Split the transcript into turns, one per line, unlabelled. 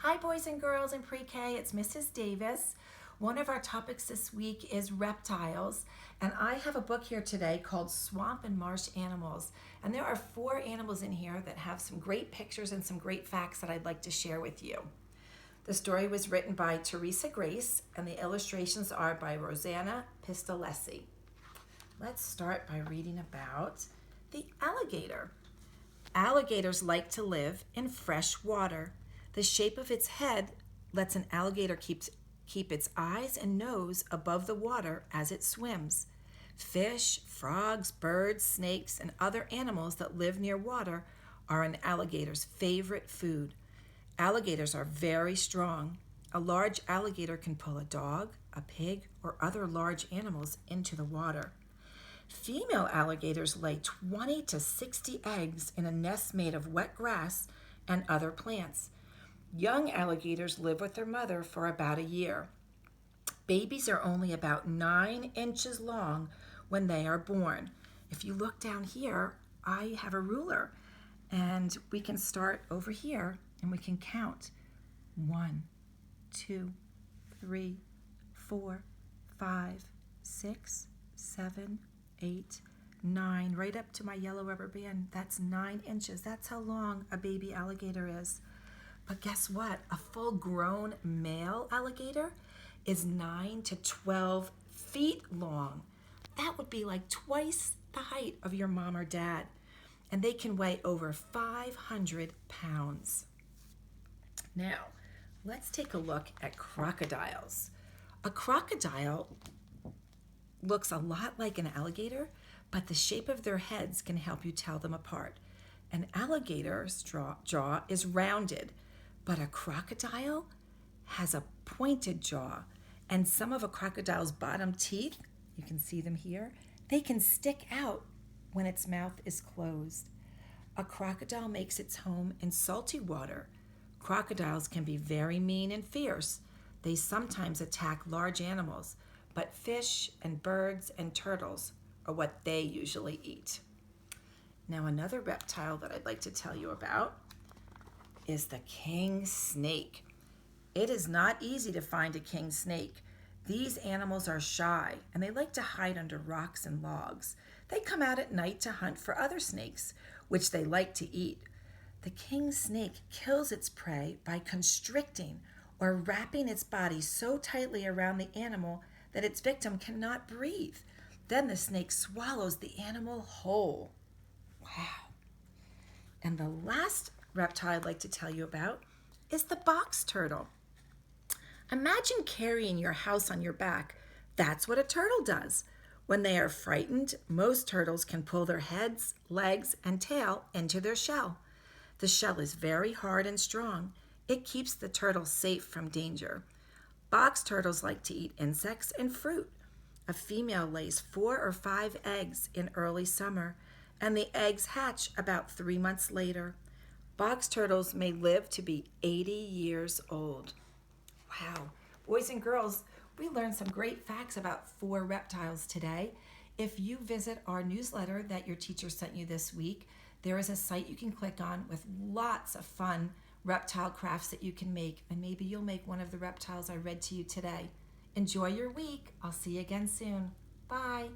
Hi boys and girls in pre-K, it's Mrs. Davis. One of our topics this week is reptiles, and I have a book here today called Swamp and Marsh Animals. And there are 4 animals in here that have some great pictures and some great facts that I'd like to share with you. The story was written by Teresa Grace, and the illustrations are by Rosanna Pistolesi. Let's start by reading about the alligator. Alligators like to live in fresh water. The shape of its head lets an alligator keep its eyes and nose above the water as it swims. Fish, frogs, birds, snakes, and other animals that live near water are an alligator's favorite food. Alligators are very strong. A large alligator can pull a dog, a pig, or other large animals into the water. Female alligators lay 20 to 60 eggs in a nest made of wet grass and other plants. Young alligators live with their mother for about a year. Babies are only about 9 inches long when they are born. If you look down here, I have a ruler, and we can start over here and we can count 1, 2, 3, 4, 5, 6, 7, 8, 9, right up to my yellow rubber band. That's 9 inches. That's how long a baby alligator is. But guess what? A full-grown male alligator is 9 to 12 feet long. That would be like twice the height of your mom or dad. And they can weigh over 500 pounds. Now, let's take a look at crocodiles. A crocodile looks a lot like an alligator, but the shape of their heads can help you tell them apart. An alligator's jaw is rounded, but a crocodile has a pointed jaw, and some of a crocodile's bottom teeth, you can see them here, they can stick out when its mouth is closed. A crocodile makes its home in salty water. Crocodiles can be very mean and fierce. They sometimes attack large animals, but fish and birds and turtles are what they usually eat. Now, another reptile that I'd like to tell you about is the king snake. It is not easy to find a king snake. These animals are shy and they like to hide under rocks and logs. They come out at night to hunt for other snakes, which they like to eat. The king snake kills its prey by constricting or wrapping its body so tightly around the animal that its victim cannot breathe. Then the snake swallows the animal whole. Wow. And the last reptile I'd like to tell you about is the box turtle. Imagine carrying your house on your back. That's what a turtle does. When they are frightened, most turtles can pull their heads, legs, and tail into their shell. The shell is very hard and strong. It keeps the turtle safe from danger. Box turtles like to eat insects and fruit. A female lays 4 or 5 eggs in early summer, and the eggs hatch about 3 months later. Box turtles may live to be 80 years old. Wow. Boys and girls, we learned some great facts about 4 reptiles today. If you visit our newsletter that your teacher sent you this week, there is a site you can click on with lots of fun reptile crafts that you can make, and maybe you'll make one of the reptiles I read to you today. Enjoy your week. I'll see you again soon. Bye.